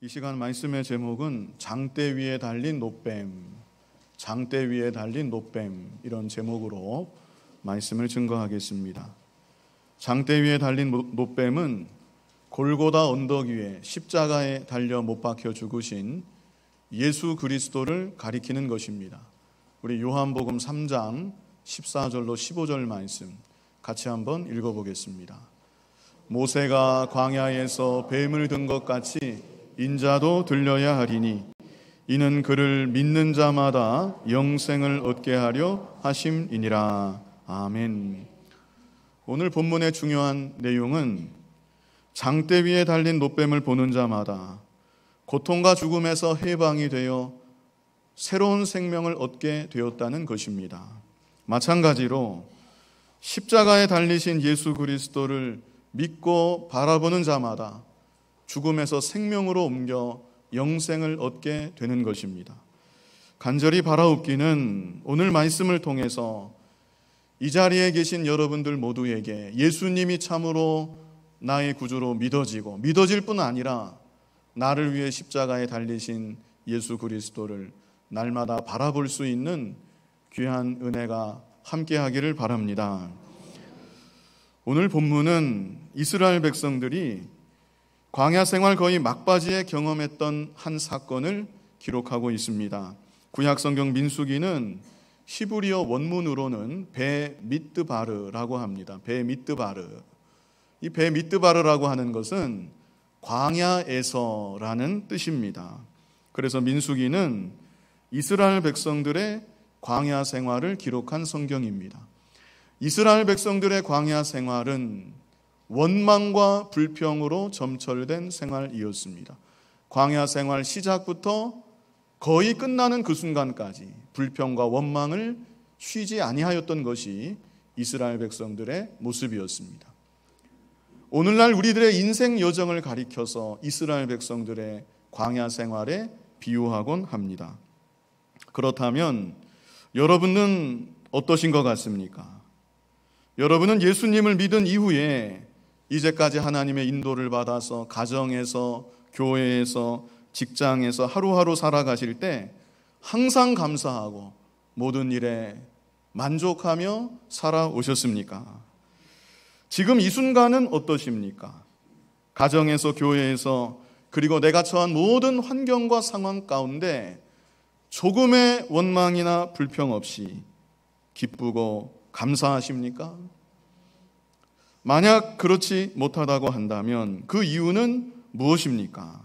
이 시간 말씀의 제목은 장대 위에 달린 놋뱀, 장대 위에 달린 놋뱀, 이런 제목으로 말씀을 증거하겠습니다. 장대 위에 달린 놋뱀은 골고다 언덕 위에 십자가에 달려 못 박혀 죽으신 예수 그리스도를 가리키는 것입니다. 우리 요한복음 3장 14절로 15절 말씀 같이 한번 읽어보겠습니다. 모세가 광야에서 뱀을 든 것 같이 인자도 들려야 하리니 이는 그를 믿는 자마다 영생을 얻게 하려 하심이니라. 아멘. 오늘 본문의 중요한 내용은 장대 위에 달린 놋뱀을 보는 자마다 고통과 죽음에서 해방이 되어 새로운 생명을 얻게 되었다는 것입니다. 마찬가지로 십자가에 달리신 예수 그리스도를 믿고 바라보는 자마다 죽음에서 생명으로 옮겨 영생을 얻게 되는 것입니다. 간절히 바라옵기는 오늘 말씀을 통해서 이 자리에 계신 여러분들 모두에게 예수님이 참으로 나의 구주로 믿어질 뿐 아니라 나를 위해 십자가에 달리신 예수 그리스도를 날마다 바라볼 수 있는 귀한 은혜가 함께하기를 바랍니다. 오늘 본문은 이스라엘 백성들이 광야 생활 거의 막바지에 경험했던 한 사건을 기록하고 있습니다. 구약 성경 민수기는 히브리어 원문으로는 베미뜨바르라고 합니다. 베미뜨바르. 이 베미뜨바르라고 하는 것은 광야에서라는 뜻입니다. 그래서 민수기는 이스라엘 백성들의 광야 생활을 기록한 성경입니다. 이스라엘 백성들의 광야 생활은 원망과 불평으로 점철된 생활이었습니다. 광야 생활 시작부터 거의 끝나는 그 순간까지 불평과 원망을 쉬지 아니하였던 것이 이스라엘 백성들의 모습이었습니다. 오늘날 우리들의 인생 여정을 가리켜서 이스라엘 백성들의 광야 생활에 비유하곤 합니다. 그렇다면 여러분은 어떠신 것 같습니까? 여러분은 예수님을 믿은 이후에 이제까지 하나님의 인도를 받아서 가정에서, 교회에서, 직장에서 하루하루 살아가실 때 항상 감사하고 모든 일에 만족하며 살아오셨습니까? 지금 이 순간은 어떠십니까? 가정에서, 교회에서, 그리고 내가 처한 모든 환경과 상황 가운데 조금의 원망이나 불평 없이 기쁘고 감사하십니까? 만약 그렇지 못하다고 한다면 그 이유는 무엇입니까?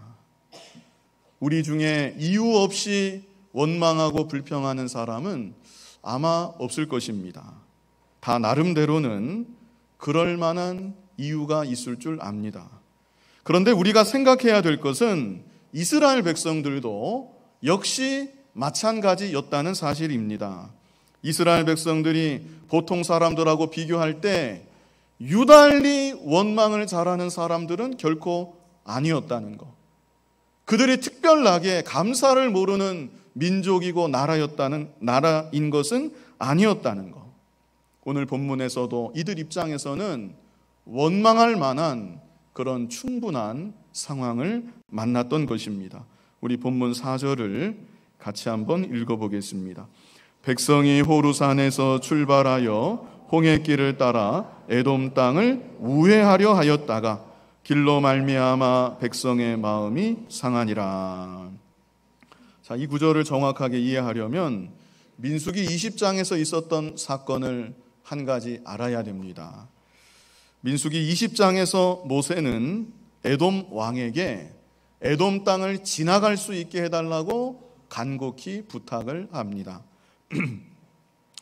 우리 중에 이유 없이 원망하고 불평하는 사람은 아마 없을 것입니다. 다 나름대로는 그럴 만한 이유가 있을 줄 압니다. 그런데 우리가 생각해야 될 것은 이스라엘 백성들도 역시 마찬가지였다는 사실입니다. 이스라엘 백성들이 보통 사람들하고 비교할 때 유달리 원망을 잘하는 사람들은 결코 아니었다는 것. 그들이 특별하게 감사를 모르는 민족이고 나라인 것은 아니었다는 것. 오늘 본문에서도 이들 입장에서는 원망할 만한 그런 충분한 상황을 만났던 것입니다. 우리 본문 4절을 같이 한번 읽어보겠습니다. 백성이 호르산에서 출발하여 홍해길을 따라 에돔 땅을 우회하려 하였다가 길로 말미암아 백성의 마음이 상하니라. 자, 이 구절을 정확하게 이해하려면 민수기 20장에서 있었던 사건을 한 가지 알아야 됩니다. 민수기 20장에서 모세는 에돔 왕에게 에돔 땅을 지나갈 수 있게 해달라고 간곡히 부탁을 합니다.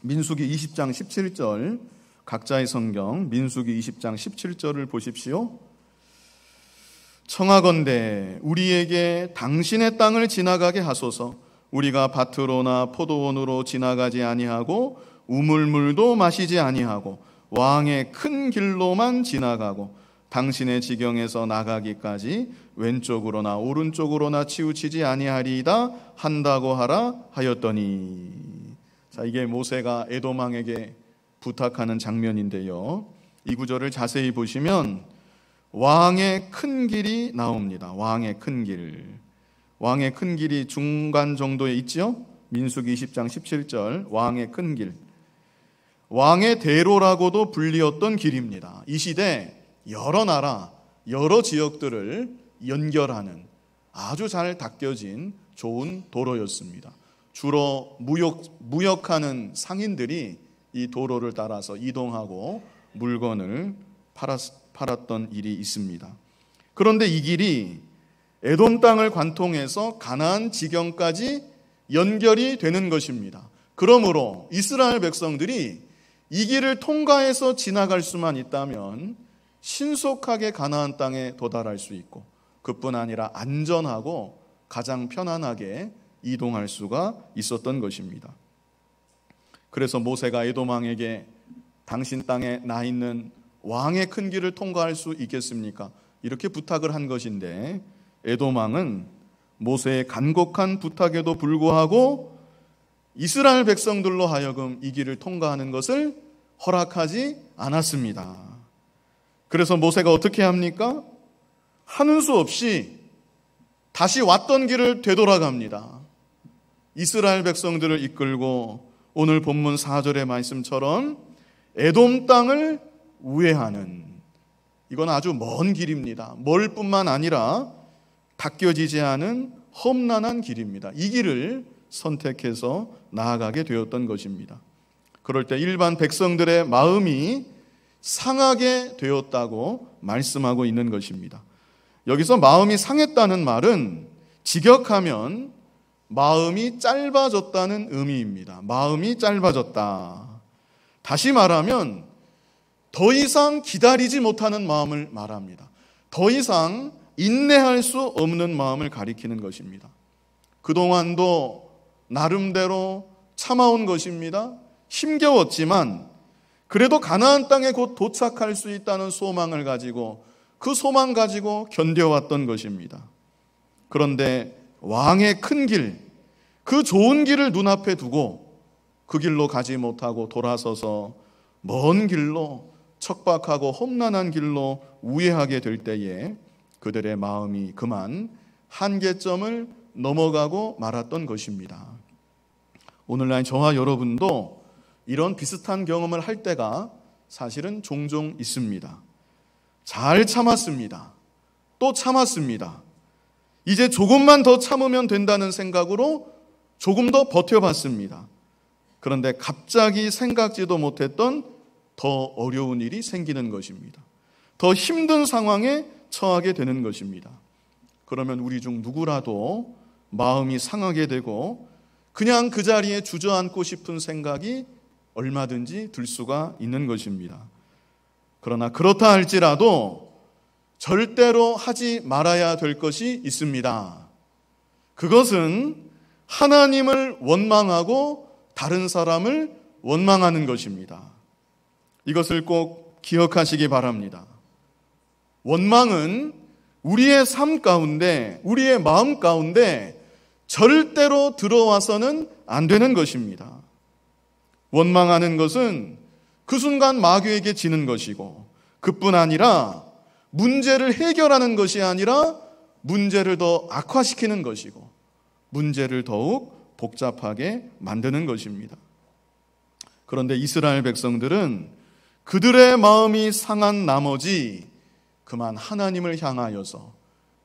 민수기 20장 17절, 각자의 성경 민수기 20장 17절을 보십시오. 청하건대 우리에게 당신의 땅을 지나가게 하소서. 우리가 밭으로나 포도원으로 지나가지 아니하고 우물물도 마시지 아니하고 왕의 큰 길로만 지나가고 당신의 지경에서 나가기까지 왼쪽으로나 오른쪽으로나 치우치지 아니하리이다 한다고 하라 하였더니. 자, 이게 모세가 에돔 왕에게 부탁하는 장면인데요. 이 구절을 자세히 보시면 왕의 큰 길이 나옵니다. 왕의 큰 길. 왕의 큰 길이 중간 정도에 있지요? 민수기 20장 17절 왕의 큰 길. 왕의 대로라고도 불리었던 길입니다. 이 시대 여러 나라, 여러 지역들을 연결하는 아주 잘 닦여진 좋은 도로였습니다. 주로 무역하는 상인들이 이 도로를 따라서 이동하고 물건을 팔았던 일이 있습니다. 그런데 이 길이 에돔 땅을 관통해서 가나안 지경까지 연결이 되는 것입니다. 그러므로 이스라엘 백성들이 이 길을 통과해서 지나갈 수만 있다면 신속하게 가나안 땅에 도달할 수 있고, 그뿐 아니라 안전하고 가장 편안하게 이동할 수가 있었던 것입니다. 그래서 모세가 에돔 왕에게 당신 땅에 나 있는 왕의 큰 길을 통과할 수 있겠습니까? 이렇게 부탁을 한 것인데, 에돔 왕은 모세의 간곡한 부탁에도 불구하고 이스라엘 백성들로 하여금 이 길을 통과하는 것을 허락하지 않았습니다. 그래서 모세가 어떻게 합니까? 하는 수 없이 다시 왔던 길을 되돌아갑니다. 이스라엘 백성들을 이끌고 오늘 본문 4절의 말씀처럼 에돔 땅을 우회하는, 이건 아주 먼 길입니다. 멀 뿐만 아니라 닦여지지 않은 험난한 길입니다. 이 길을 선택해서 나아가게 되었던 것입니다. 그럴 때 일반 백성들의 마음이 상하게 되었다고 말씀하고 있는 것입니다. 여기서 마음이 상했다는 말은 직역하면 마음이 짧아졌다는 의미입니다. 마음이 짧아졌다. 다시 말하면 더 이상 기다리지 못하는 마음을 말합니다. 더 이상 인내할 수 없는 마음을 가리키는 것입니다. 그동안도 나름대로 참아온 것입니다. 힘겨웠지만 그래도 가나안 땅에 곧 도착할 수 있다는 소망을 가지고, 그 소망 가지고 견뎌왔던 것입니다. 그런데 왕의 큰 길, 그 좋은 길을 눈앞에 두고 그 길로 가지 못하고 돌아서서 먼 길로, 척박하고 험난한 길로 우회하게 될 때에 그들의 마음이 그만 한계점을 넘어가고 말았던 것입니다. 오늘날 저와 여러분도 이런 비슷한 경험을 할 때가 사실은 종종 있습니다. 잘 참았습니다. 또 참았습니다. 이제 조금만 더 참으면 된다는 생각으로 조금 더 버텨봤습니다. 그런데 갑자기 생각지도 못했던 더 어려운 일이 생기는 것입니다. 더 힘든 상황에 처하게 되는 것입니다. 그러면 우리 중 누구라도 마음이 상하게 되고 그냥 그 자리에 주저앉고 싶은 생각이 얼마든지 들 수가 있는 것입니다. 그러나 그렇다 할지라도 절대로 하지 말아야 될 것이 있습니다. 그것은 하나님을 원망하고 다른 사람을 원망하는 것입니다. 이것을 꼭 기억하시기 바랍니다. 원망은 우리의 삶 가운데, 우리의 마음 가운데 절대로 들어와서는 안 되는 것입니다. 원망하는 것은 그 순간 마귀에게 지는 것이고, 그뿐 아니라 문제를 해결하는 것이 아니라 문제를 더 악화시키는 것이고, 문제를 더욱 복잡하게 만드는 것입니다. 그런데 이스라엘 백성들은 그들의 마음이 상한 나머지 그만 하나님을 향하여서,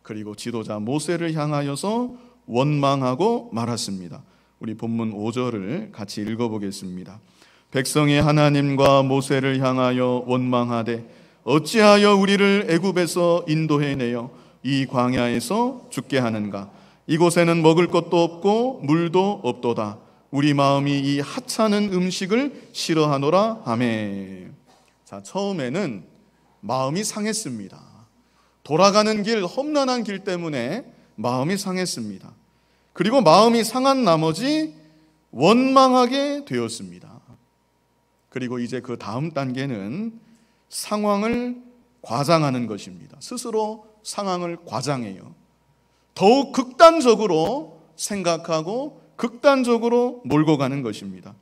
그리고 지도자 모세를 향하여서 원망하고 말았습니다. 우리 본문 5절을 같이 읽어보겠습니다. 백성이 하나님과 모세를 향하여 원망하되 어찌하여 우리를 애굽에서 인도해내어 이 광야에서 죽게 하는가? 이곳에는 먹을 것도 없고 물도 없도다. 우리 마음이 이 하찮은 음식을 싫어하노라 하매. 자, 처음에는 마음이 상했습니다. 돌아가는 길, 험난한 길 때문에 마음이 상했습니다. 그리고 마음이 상한 나머지 원망하게 되었습니다. 그리고 이제 그 다음 단계는 상황을 과장하는 것입니다. 스스로 상황을 과장해요. 더욱 극단적으로 생각하고 극단적으로 몰고 가는 것입니다.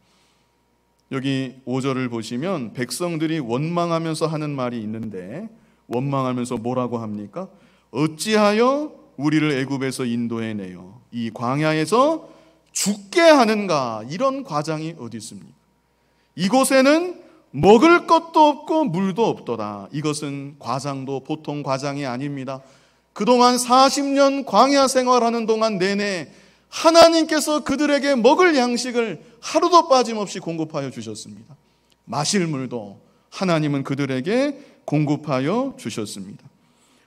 여기 5절을 보시면 백성들이 원망하면서 하는 말이 있는데, 원망하면서 뭐라고 합니까? 어찌하여 우리를 애굽에서 인도해내어 이 광야에서 죽게 하는가? 이런 과장이 어디 있습니까? 이곳에는 먹을 것도 없고 물도 없도다. 이것은 과장도 보통 과장이 아닙니다. 그동안 40년 광야 생활하는 동안 내내 하나님께서 그들에게 먹을 양식을 하루도 빠짐없이 공급하여 주셨습니다. 마실 물도 하나님은 그들에게 공급하여 주셨습니다.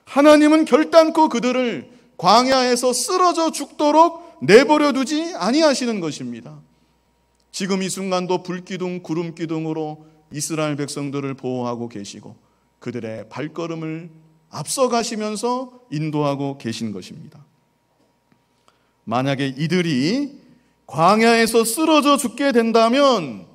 하나님은 결단코 그들을 광야에서 쓰러져 죽도록 내버려 두지 아니하시는 것입니다. 지금 이 순간도 불기둥 구름기둥으로 이스라엘 백성들을 보호하고 계시고 그들의 발걸음을 앞서가시면서 인도하고 계신 것입니다. 만약에 이들이 광야에서 쓰러져 죽게 된다면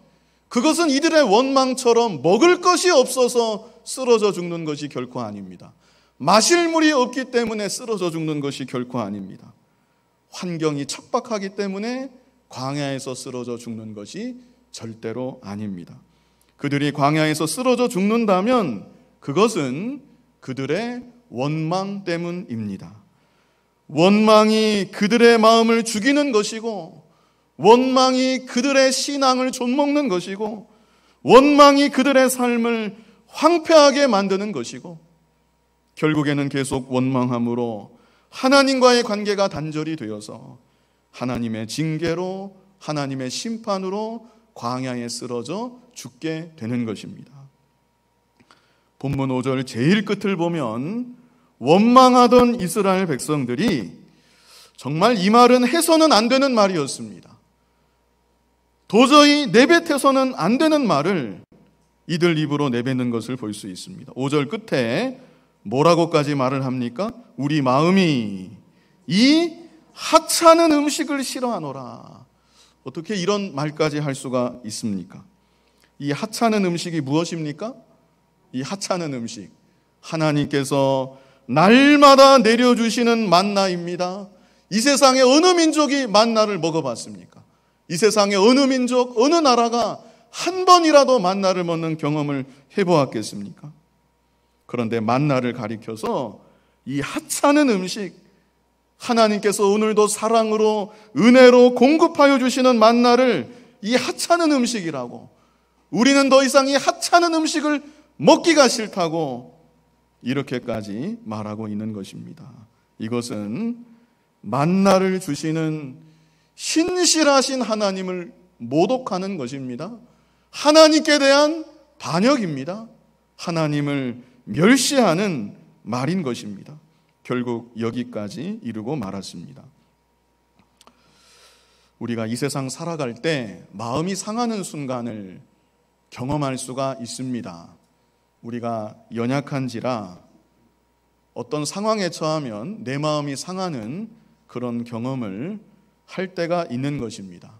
그것은 이들의 원망처럼 먹을 것이 없어서 쓰러져 죽는 것이 결코 아닙니다. 마실 물이 없기 때문에 쓰러져 죽는 것이 결코 아닙니다. 환경이 척박하기 때문에 광야에서 쓰러져 죽는 것이 절대로 아닙니다. 그들이 광야에서 쓰러져 죽는다면 그것은 그들의 원망 때문입니다. 원망이 그들의 마음을 죽이는 것이고, 원망이 그들의 신앙을 좀먹는 것이고, 원망이 그들의 삶을 황폐하게 만드는 것이고, 결국에는 계속 원망함으로 하나님과의 관계가 단절이 되어서 하나님의 징계로, 하나님의 심판으로 광야에 쓰러져 죽게 되는 것입니다. 본문 5절 제일 끝을 보면 원망하던 이스라엘 백성들이 정말 이 말은 해서는 안 되는 말이었습니다. 도저히 내뱉어서는 안 되는 말을 이들 입으로 내뱉는 것을 볼 수 있습니다. 5절 끝에 뭐라고까지 말을 합니까? 우리 마음이 이 하찮은 음식을 싫어하노라. 어떻게 이런 말까지 할 수가 있습니까? 이 하찮은 음식이 무엇입니까? 이 하찮은 음식, 하나님께서 날마다 내려주시는 만나입니다. 이 세상에 어느 민족이 만나를 먹어봤습니까? 이 세상에 어느 민족, 어느 나라가 한 번이라도 만나를 먹는 경험을 해보았겠습니까? 그런데 만나를 가리켜서 이 하찮은 음식, 하나님께서 오늘도 사랑으로 은혜로 공급하여 주시는 만나를 이 하찮은 음식이라고, 우리는 더 이상 이 하찮은 음식을 먹기가 싫다고 이렇게까지 말하고 있는 것입니다. 이것은 만나를 주시는 신실하신 하나님을 모독하는 것입니다. 하나님께 대한 반역입니다. 하나님을 멸시하는 말인 것입니다. 결국 여기까지 이르고 말았습니다. 우리가 이 세상 살아갈 때 마음이 상하는 순간을 경험할 수가 있습니다. 우리가 연약한지라 어떤 상황에 처하면 내 마음이 상하는 그런 경험을 할 때가 있는 것입니다.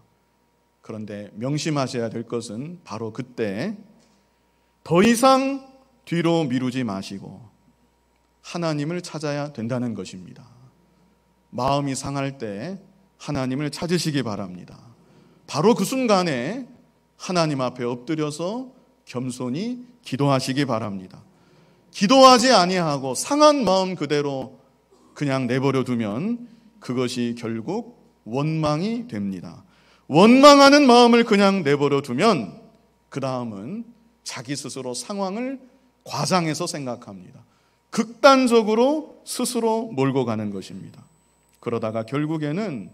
그런데 명심하셔야 될 것은 바로 그때 더 이상 뒤로 미루지 마시고 하나님을 찾아야 된다는 것입니다. 마음이 상할 때 하나님을 찾으시기 바랍니다. 바로 그 순간에 하나님 앞에 엎드려서 겸손히 기도하시기 바랍니다. 기도하지 아니하고 상한 마음 그대로 그냥 내버려 두면 그것이 결국 원망이 됩니다. 원망하는 마음을 그냥 내버려 두면 그 다음은 자기 스스로 상황을 과장해서 생각합니다. 극단적으로 스스로 몰고 가는 것입니다. 그러다가 결국에는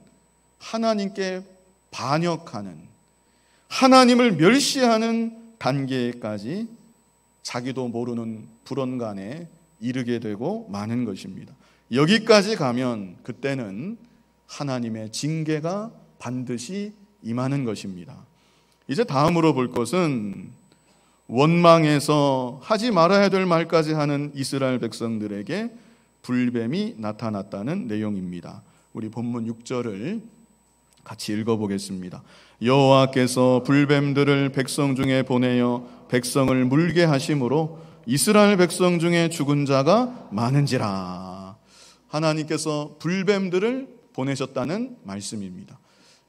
하나님께 반역하는, 하나님을 멸시하는 단계까지 자기도 모르는 불언간에 이르게 되고 마는 것입니다. 여기까지 가면 그때는 하나님의 징계가 반드시 임하는 것입니다. 이제 다음으로 볼 것은 원망해서 하지 말아야 될 말까지 하는 이스라엘 백성들에게 불뱀이 나타났다는 내용입니다. 우리 본문 6절을 같이 읽어보겠습니다. 여호와께서 불뱀들을 백성 중에 보내어 백성을 물게 하심으로 이스라엘 백성 중에 죽은 자가 많은지라. 하나님께서 불뱀들을 보내셨다는 말씀입니다.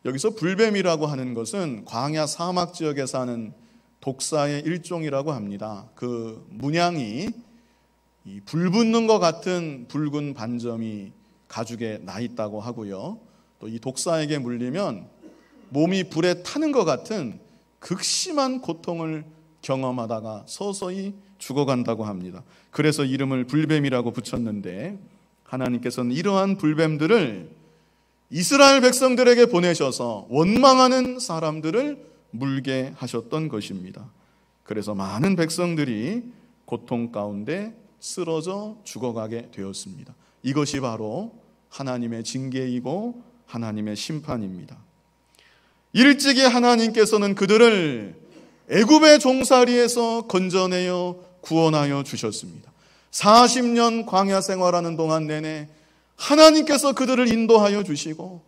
여기서 불뱀이라고 하는 것은 광야 사막 지역에 사는 독사의 일종이라고 합니다. 그 문양이 불 붙는 것 같은 붉은 반점이 가죽에 나 있다고 하고요. 또 이 독사에게 물리면 몸이 불에 타는 것 같은 극심한 고통을 경험하다가 서서히 죽어간다고 합니다. 그래서 이름을 불뱀이라고 붙였는데, 하나님께서는 이러한 불뱀들을 이스라엘 백성들에게 보내셔서 원망하는 사람들을 물게 하셨던 것입니다. 그래서 많은 백성들이 고통 가운데 쓰러져 죽어가게 되었습니다. 이것이 바로 하나님의 징계이고 하나님의 심판입니다. 일찍이 하나님께서는 그들을 애굽의 종살이에서 건져내어 구원하여 주셨습니다. 40년 광야 생활하는 동안 내내 하나님께서 그들을 인도하여 주시고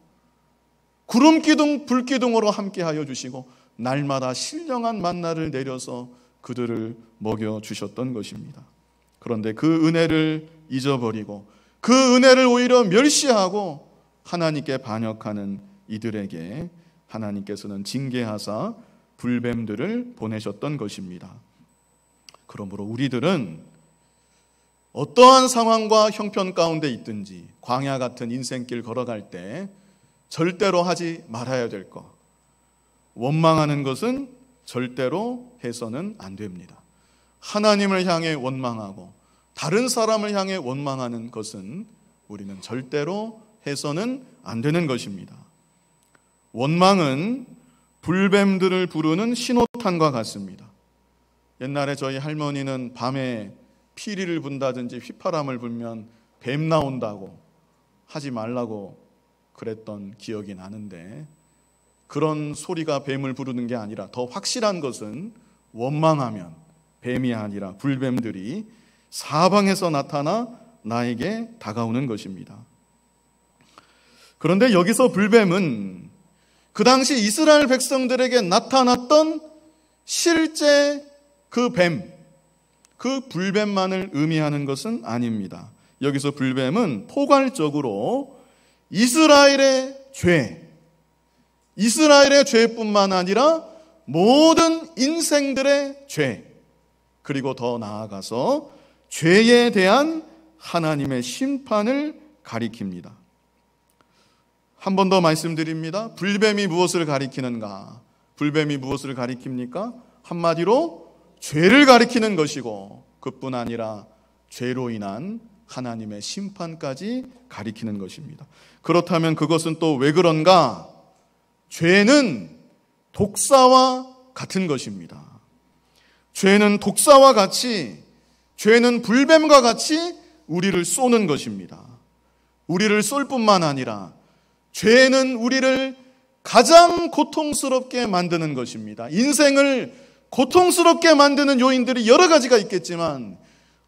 구름 기둥 불 기둥으로 함께하여 주시고 날마다 신령한 만나를 내려서 그들을 먹여 주셨던 것입니다. 그런데 그 은혜를 잊어버리고 그 은혜를 오히려 멸시하고 하나님께 반역하는 이들에게 하나님께서는 징계하사 불뱀들을 보내셨던 것입니다. 그러므로 우리들은 어떠한 상황과 형편 가운데 있든지 광야 같은 인생길 걸어갈 때 절대로 하지 말아야 될 것, 원망하는 것은 절대로 해서는 안 됩니다. 하나님을 향해 원망하고 다른 사람을 향해 원망하는 것은 우리는 절대로 해서는 안 되는 것입니다. 원망은 불뱀들을 부르는 신호탄과 같습니다. 옛날에 저희 할머니는 밤에 피리를 분다든지 휘파람을 불면 뱀 나온다고 하지 말라고 그랬던 기억이 나는데, 그런 소리가 뱀을 부르는 게 아니라 더 확실한 것은 원망하면 뱀이 아니라 불뱀들이 사방에서 나타나 나에게 다가오는 것입니다. 그런데 여기서 불뱀은 그 당시 이스라엘 백성들에게 나타났던 실제 그 뱀, 그 불뱀만을 의미하는 것은 아닙니다. 여기서 불뱀은 포괄적으로 이스라엘의 죄뿐만 아니라 모든 인생들의 죄, 그리고 더 나아가서 죄에 대한 하나님의 심판을 가리킵니다. 한 번 더 말씀드립니다. 불뱀이 무엇을 가리키는가? 불뱀이 무엇을 가리킵니까? 한마디로 죄를 가리키는 것이고, 그뿐 아니라 죄로 인한 하나님의 심판까지 가리키는 것입니다. 그렇다면 그것은 또 왜 그런가? 죄는 독사와 같은 것입니다. 죄는 독사와 같이, 죄는 불뱀과 같이 우리를 쏘는 것입니다. 우리를 쏠 뿐만 아니라 죄는 우리를 가장 고통스럽게 만드는 것입니다. 인생을 고통스럽게 만드는 요인들이 여러 가지가 있겠지만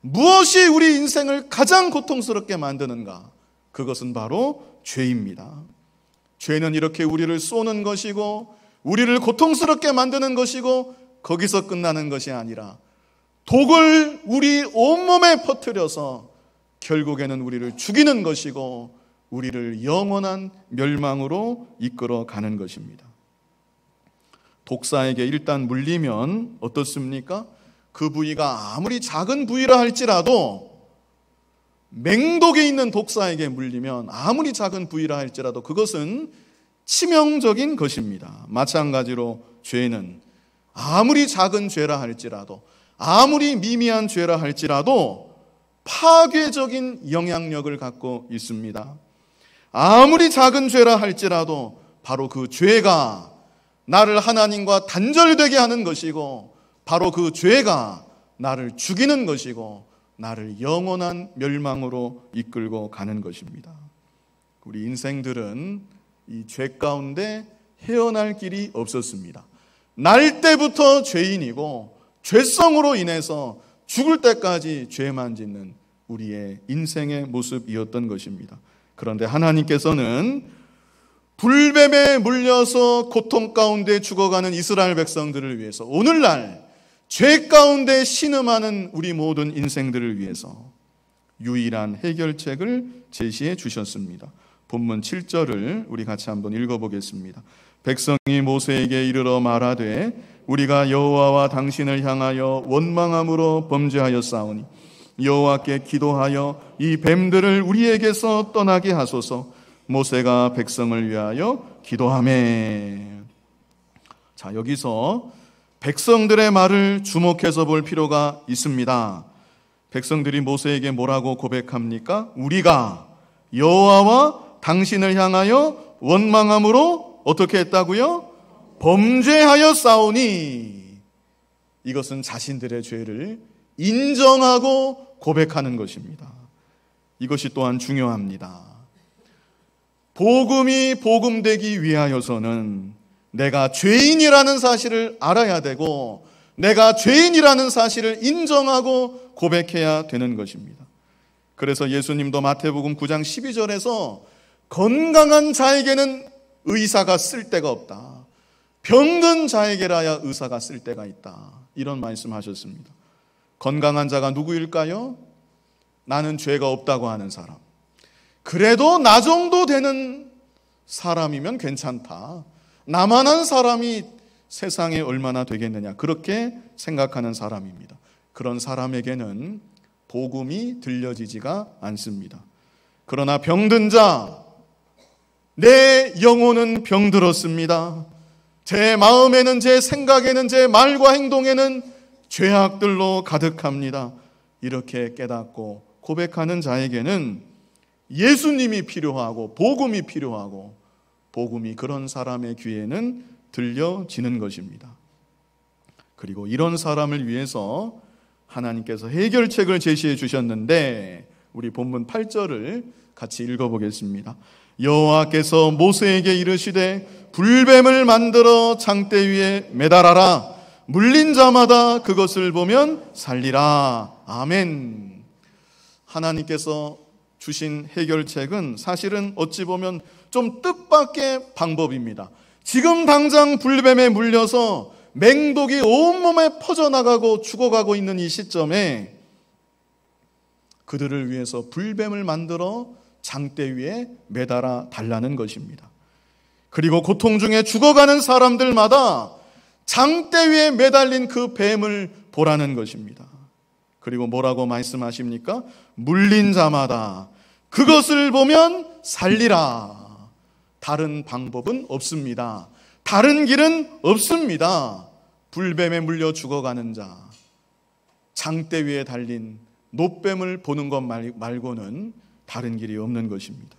무엇이 우리 인생을 가장 고통스럽게 만드는가? 그것은 바로 죄입니다. 죄는 이렇게 우리를 쏘는 것이고 우리를 고통스럽게 만드는 것이고, 거기서 끝나는 것이 아니라 독을 우리 온몸에 퍼뜨려서 결국에는 우리를 죽이는 것이고 우리를 영원한 멸망으로 이끌어 가는 것입니다. 독사에게 일단 물리면 어떻습니까? 그 부위가 아무리 작은 부위라 할지라도, 맹독이 있는 독사에게 물리면 아무리 작은 부위라 할지라도 그것은 치명적인 것입니다. 마찬가지로 죄는 아무리 작은 죄라 할지라도, 아무리 미미한 죄라 할지라도 파괴적인 영향력을 갖고 있습니다. 아무리 작은 죄라 할지라도 바로 그 죄가 나를 하나님과 단절되게 하는 것이고, 바로 그 죄가 나를 죽이는 것이고 나를 영원한 멸망으로 이끌고 가는 것입니다. 우리 인생들은 이 죄 가운데 헤어날 길이 없었습니다. 날 때부터 죄인이고 죄성으로 인해서 죽을 때까지 죄만 짓는 우리의 인생의 모습이었던 것입니다. 그런데 하나님께서는 불뱀에 물려서 고통 가운데 죽어가는 이스라엘 백성들을 위해서, 오늘날 죄 가운데 신음하는 우리 모든 인생들을 위해서 유일한 해결책을 제시해 주셨습니다. 본문 7절을 우리 같이 한번 읽어보겠습니다. 백성이 모세에게 이르러 말하되 우리가 여호와와 당신을 향하여 원망함으로 범죄하였사오니 여호와께 기도하여 이 뱀들을 우리에게서 떠나게 하소서. 모세가 백성을 위하여 기도하매. 자, 여기서 백성들의 말을 주목해서 볼 필요가 있습니다. 백성들이 모세에게 뭐라고 고백합니까? 우리가 여호와와 당신을 향하여 원망함으로 어떻게 했다고요? 범죄하여 싸우니. 이것은 자신들의 죄를 인정하고 고백하는 것입니다. 이것이 또한 중요합니다. 복음이 복음되기 위하여서는 내가 죄인이라는 사실을 알아야 되고 내가 죄인이라는 사실을 인정하고 고백해야 되는 것입니다. 그래서 예수님도 마태복음 9장 12절에서 건강한 자에게는 의사가 쓸 데가 없다. 병든 자에게라야 의사가 쓸 데가 있다. 이런 말씀하셨습니다. 건강한 자가 누구일까요? 나는 죄가 없다고 하는 사람. 그래도 나 정도 되는 사람이면 괜찮다. 나만한 사람이 세상에 얼마나 되겠느냐. 그렇게 생각하는 사람입니다. 그런 사람에게는 복음이 들려지지가 않습니다. 그러나 병든 자, 내 영혼은 병들었습니다. 제 마음에는, 제 생각에는, 제 말과 행동에는 죄악들로 가득합니다. 이렇게 깨닫고 고백하는 자에게는 예수님이 필요하고 복음이 필요하고 복음이 그런 사람의 귀에는 들려지는 것입니다. 그리고 이런 사람을 위해서 하나님께서 해결책을 제시해 주셨는데 우리 본문 8절을 같이 읽어보겠습니다. 여호와께서 모세에게 이르시되 불뱀을 만들어 장대 위에 매달아라. 물린 자마다 그것을 보면 살리라. 아멘. 하나님께서 주신 해결책은 사실은 어찌 보면 좀 뜻밖의 방법입니다. 지금 당장 불뱀에 물려서 맹독이 온몸에 퍼져나가고 죽어가고 있는 이 시점에 그들을 위해서 불뱀을 만들어 장대 위에 매달아 달라는 것입니다. 그리고 고통 중에 죽어가는 사람들마다 장대 위에 매달린 그 뱀을 보라는 것입니다. 그리고 뭐라고 말씀하십니까? 물린 자마다 그것을 보면 살리라. 다른 방법은 없습니다. 다른 길은 없습니다. 불뱀에 물려 죽어가는 자, 장대 위에 달린 놋뱀을 보는 것 말고는 다른 길이 없는 것입니다.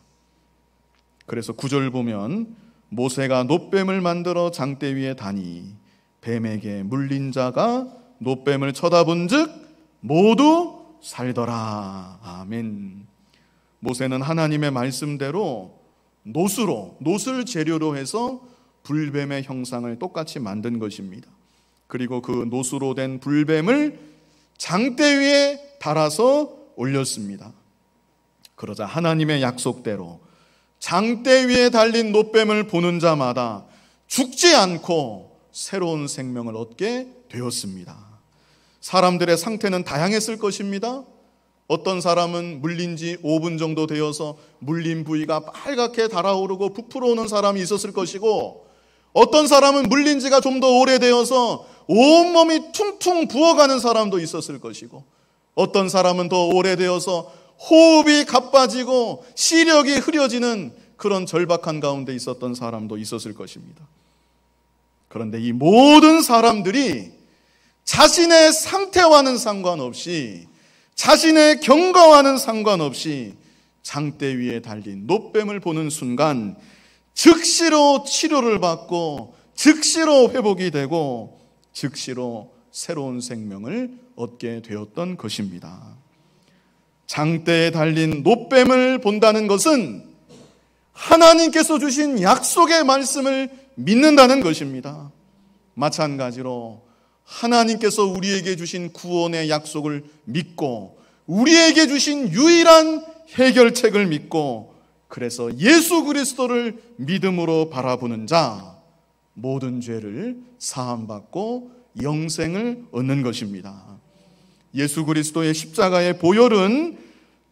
그래서 9절 보면 모세가 놋뱀을 만들어 장대 위에 다니 뱀에게 물린 자가 놋뱀을 쳐다본즉 모두 살더라. 아멘. 모세는 하나님의 말씀대로 놋을 재료로 해서 불뱀의 형상을 똑같이 만든 것입니다. 그리고 그 놋으로 된 불뱀을 장대 위에 달아서 올렸습니다. 그러자 하나님의 약속대로 장대 위에 달린 놋뱀을 보는 자마다 죽지 않고 새로운 생명을 얻게 되었습니다. 사람들의 상태는 다양했을 것입니다. 어떤 사람은 물린 지 5분 정도 되어서 물린 부위가 빨갛게 달아오르고 부풀어 오는 사람이 있었을 것이고, 어떤 사람은 물린 지가 좀 더 오래되어서 온몸이 퉁퉁 부어가는 사람도 있었을 것이고, 어떤 사람은 더 오래되어서 호흡이 가빠지고 시력이 흐려지는 그런 절박한 가운데 있었던 사람도 있었을 것입니다. 그런데 이 모든 사람들이 자신의 상태와는 상관없이, 자신의 경과와는 상관없이 장대 위에 달린 놋뱀을 보는 순간 즉시로 치료를 받고 즉시로 회복이 되고 즉시로 새로운 생명을 얻게 되었던 것입니다. 장대에 달린 놋뱀을 본다는 것은 하나님께서 주신 약속의 말씀을 믿는다는 것입니다. 마찬가지로 하나님께서 우리에게 주신 구원의 약속을 믿고 우리에게 주신 유일한 해결책을 믿고 그래서 예수 그리스도를 믿음으로 바라보는 자, 모든 죄를 사함받고 영생을 얻는 것입니다. 예수 그리스도의 십자가의 보혈은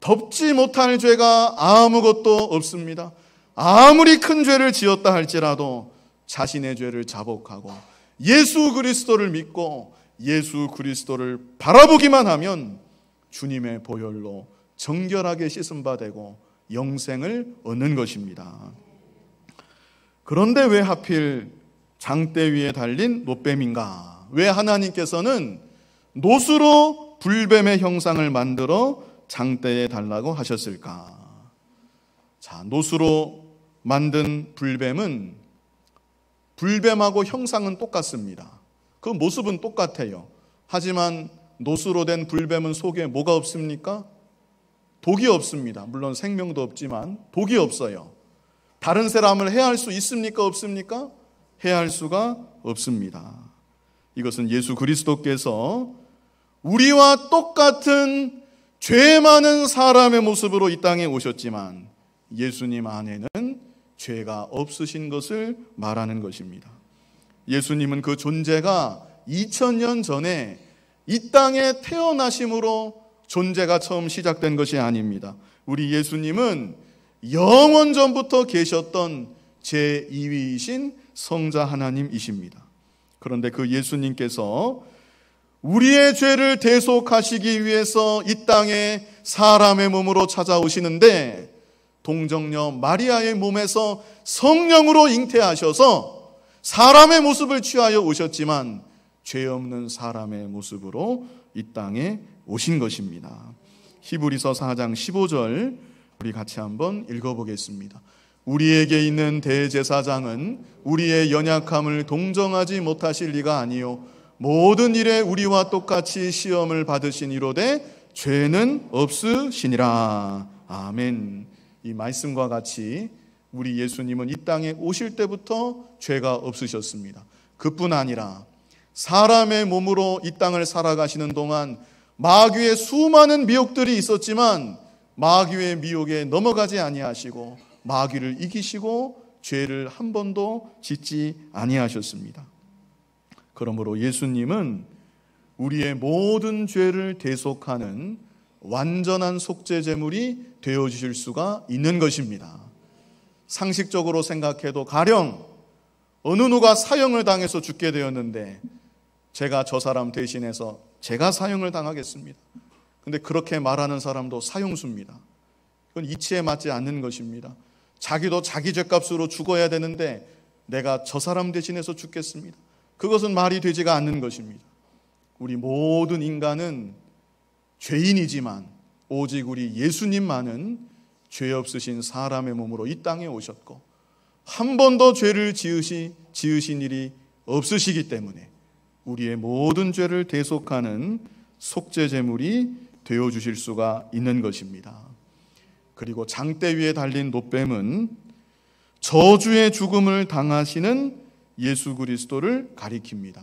덮지 못할 죄가 아무것도 없습니다. 아무리 큰 죄를 지었다 할지라도 자신의 죄를 자복하고 예수 그리스도를 믿고 예수 그리스도를 바라보기만 하면 주님의 보혈로 정결하게 씻음바 되고 영생을 얻는 것입니다. 그런데 왜 하필 장대 위에 달린 노뱀인가? 왜 하나님께서는 노수로 불뱀의 형상을 만들어 장대에 달라고 하셨을까? 자, 노수로 만든 불뱀은 불뱀하고 형상은 똑같습니다. 그 모습은 똑같아요. 하지만 노수로 된 불뱀은 속에 뭐가 없습니까? 독이 없습니다. 물론 생명도 없지만 독이 없어요. 다른 사람을 해할 수 있습니까? 없습니까? 해할 수가 없습니다. 이것은 예수 그리스도께서 우리와 똑같은 죄 많은 사람의 모습으로 이 땅에 오셨지만 예수님 안에는 죄가 없으신 것을 말하는 것입니다. 예수님은 그 존재가 2000년 전에 이 땅에 태어나심으로 존재가 처음 시작된 것이 아닙니다. 우리 예수님은 영원 전부터 계셨던 제2위이신 성자 하나님이십니다. 그런데 그 예수님께서 우리의 죄를 대속하시기 위해서 이 땅에 사람의 몸으로 찾아오시는데 동정녀 마리아의 몸에서 성령으로 잉태하셔서 사람의 모습을 취하여 오셨지만 죄 없는 사람의 모습으로 이 땅에 오신 것입니다. 히브리서 4장 15절 우리 같이 한번 읽어보겠습니다. 우리에게 있는 대제사장은 우리의 연약함을 동정하지 못하실 리가 아니요 모든 일에 우리와 똑같이 시험을 받으신 이로되 죄는 없으시니라. 아멘. 이 말씀과 같이 우리 예수님은 이 땅에 오실 때부터 죄가 없으셨습니다. 그뿐 아니라 사람의 몸으로 이 땅을 살아가시는 동안 마귀의 수많은 미혹들이 있었지만 마귀의 미혹에 넘어가지 아니하시고 마귀를 이기시고 죄를 한 번도 짓지 아니하셨습니다. 그러므로 예수님은 우리의 모든 죄를 대속하는 완전한 속죄 제물이 되어주실 수가 있는 것입니다. 상식적으로 생각해도 가령 어느 누가 사형을 당해서 죽게 되었는데 제가 저 사람 대신해서 제가 사형을 당하겠습니다. 근데 그렇게 말하는 사람도 사형수입니다. 이건 이치에 맞지 않는 것입니다. 자기도 자기 죄값으로 죽어야 되는데 내가 저 사람 대신해서 죽겠습니다. 그것은 말이 되지가 않는 것입니다. 우리 모든 인간은 죄인이지만 오직 우리 예수님만은 죄 없으신 사람의 몸으로 이 땅에 오셨고 한 번도 죄를 지으신 일이 없으시기 때문에 우리의 모든 죄를 대속하는 속죄 제물이 되어주실 수가 있는 것입니다. 그리고 장대 위에 달린 노뱀은 저주의 죽음을 당하시는 예수 그리스도를 가리킵니다.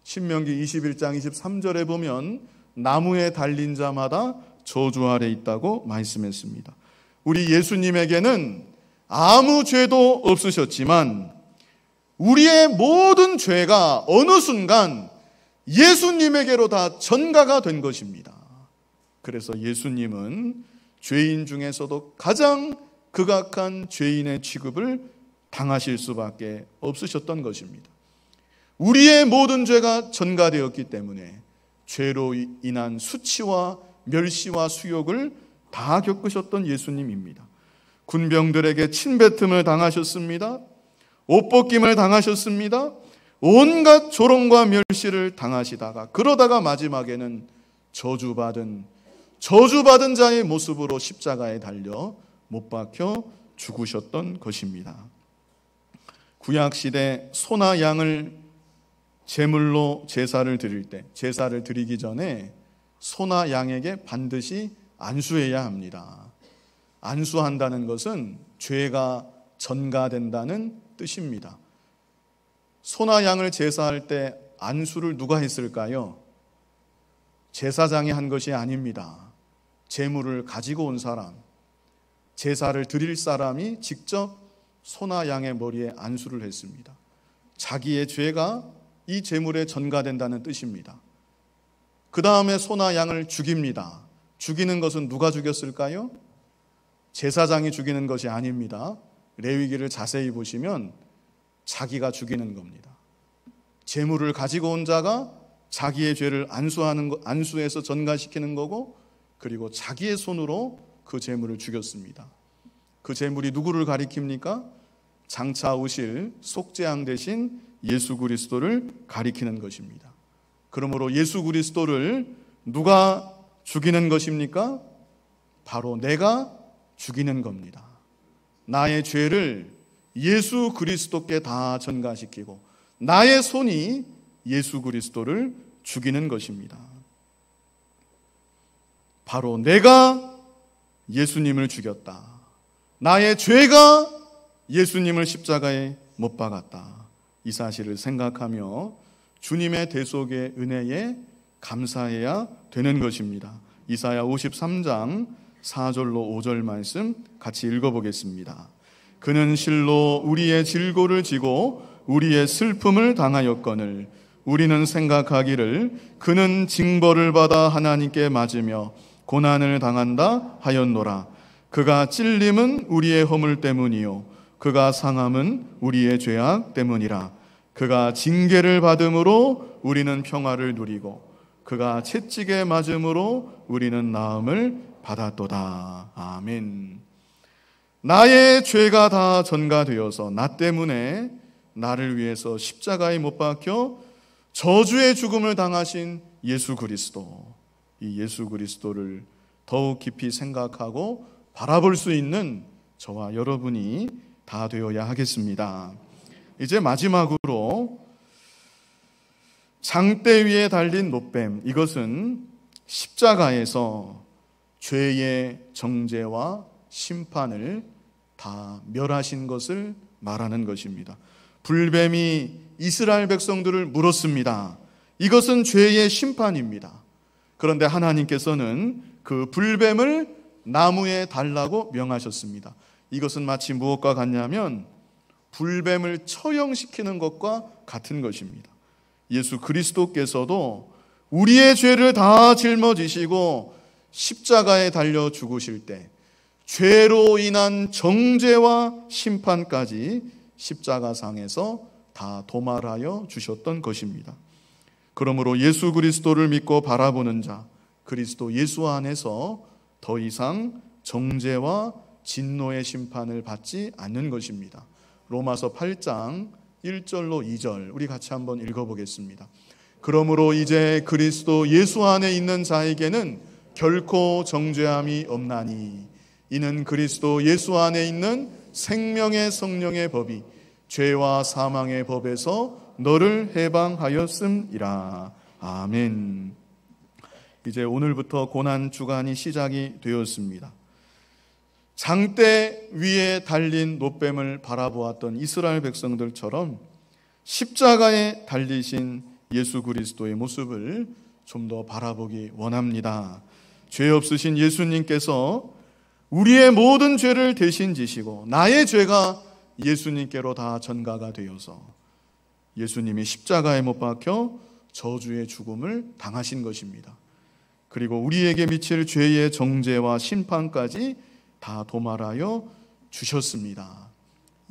신명기 21장 23절에 보면 나무에 달린 자마다 저주 아래 있다고 말씀했습니다. 우리 예수님에게는 아무 죄도 없으셨지만 우리의 모든 죄가 어느 순간 예수님에게로 다 전가가 된 것입니다. 그래서 예수님은 죄인 중에서도 가장 극악한 죄인의 취급을 당하실 수밖에 없으셨던 것입니다. 우리의 모든 죄가 전가되었기 때문에 죄로 인한 수치와 멸시와 수욕을 다 겪으셨던 예수님입니다. 군병들에게 침뱉음을 당하셨습니다. 옷벗김을 당하셨습니다. 온갖 조롱과 멸시를 당하시다가 그러다가 마지막에는 저주받은 자의 모습으로 십자가에 달려 못 박혀 죽으셨던 것입니다. 구약시대 소나 양을 제물로 제사를 드리기 전에 소나 양에게 반드시 안수해야 합니다. 안수한다는 것은 죄가 전가된다는 뜻입니다. 소나 양을 제사할 때 안수를 누가 했을까요? 제사장이 한 것이 아닙니다. 제물을 가지고 온 사람, 제사를 드릴 사람이 직접 소나 양의 머리에 안수를 했습니다. 자기의 죄가 이 제물에 전가된다는 뜻입니다. 그 다음에 소나 양을 죽입니다. 죽이는 것은 누가 죽였을까요? 제사장이 죽이는 것이 아닙니다. 레위기를 자세히 보시면 자기가 죽이는 겁니다. 제물을 가지고 온 자가 자기의 죄를 안수해서 전가시키는 거고 그리고 자기의 손으로 그 제물을 죽였습니다. 그 제물이 누구를 가리킵니까? 장차 오실 속죄양 대신 예수 그리스도를 가리키는 것입니다. 그러므로 예수 그리스도를 누가 죽이는 것입니까? 바로 내가 죽이는 겁니다. 나의 죄를 예수 그리스도께 다 전가시키고 나의 손이 예수 그리스도를 죽이는 것입니다. 바로 내가 예수님을 죽였다. 나의 죄가 예수님을 십자가에 못 박았다. 이 사실을 생각하며 주님의 대속의 은혜에 감사해야 되는 것입니다. 이사야 53장 4절로 5절 말씀 같이 읽어보겠습니다. 그는 실로 우리의 질고를 지고 우리의 슬픔을 당하였거늘 우리는 생각하기를 그는 징벌을 받아 하나님께 맞으며 고난을 당한다 하였노라. 그가 찔림은 우리의 허물 때문이요 그가 상함은 우리의 죄악 때문이라. 그가 징계를 받음으로 우리는 평화를 누리고 그가 채찍에 맞음으로 우리는 나음을 받았도다. 아멘. 나의 죄가 다 전가되어서 나 때문에 나를 위해서 십자가에 못 박혀 저주의 죽음을 당하신 예수 그리스도, 이 예수 그리스도를 더욱 깊이 생각하고 바라볼 수 있는 저와 여러분이 다 되어야 하겠습니다. 이제 마지막으로 장대 위에 달린 노뱀, 이것은 십자가에서 죄의 정죄와 심판을 다 멸하신 것을 말하는 것입니다. 불뱀이 이스라엘 백성들을 물었습니다. 이것은 죄의 심판입니다. 그런데 하나님께서는 그 불뱀을 나무에 달라고 명하셨습니다. 이것은 마치 무엇과 같냐면 불뱀을 처형시키는 것과 같은 것입니다. 예수 그리스도께서도 우리의 죄를 다 짊어지시고 십자가에 달려 죽으실 때 죄로 인한 정죄와 심판까지 십자가상에서 다 도말하여 주셨던 것입니다. 그러므로 예수 그리스도를 믿고 바라보는 자, 그리스도 예수 안에서 더 이상 정죄와 진노의 심판을 받지 않는 것입니다. 로마서 8장 1절로 2절 우리 같이 한번 읽어보겠습니다. 그러므로 이제 그리스도 예수 안에 있는 자에게는 결코 정죄함이 없나니 이는 그리스도 예수 안에 있는 생명의 성령의 법이 죄와 사망의 법에서 너를 해방하였음이라. 아멘. 이제 오늘부터 고난 주간이 시작이 되었습니다. 장대 위에 달린 노뱀을 바라보았던 이스라엘 백성들처럼 십자가에 달리신 예수 그리스도의 모습을 좀 더 바라보기 원합니다. 죄 없으신 예수님께서 우리의 모든 죄를 대신 지시고 나의 죄가 예수님께로 다 전가가 되어서 예수님이 십자가에 못 박혀 저주의 죽음을 당하신 것입니다. 그리고 우리에게 미칠 죄의 정죄와 심판까지 다 도말하여 주셨습니다.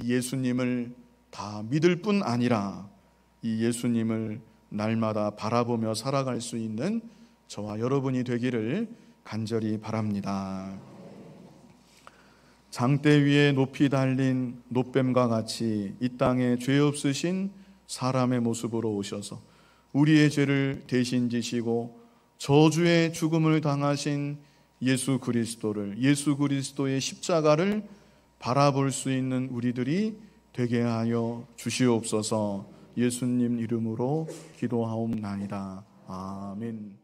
예수님을 다 믿을 뿐 아니라 이 예수님을 날마다 바라보며 살아갈 수 있는 저와 여러분이 되기를 간절히 바랍니다. 장대 위에 높이 달린 노뱀과 같이 이 땅에 죄 없으신 사람의 모습으로 오셔서 우리의 죄를 대신 지시고 저주의 죽음을 당하신 예수 그리스도를, 예수 그리스도의 십자가를 바라볼 수 있는 우리들이 되게 하여 주시옵소서. 예수님 이름으로 기도하옵나이다. 아멘.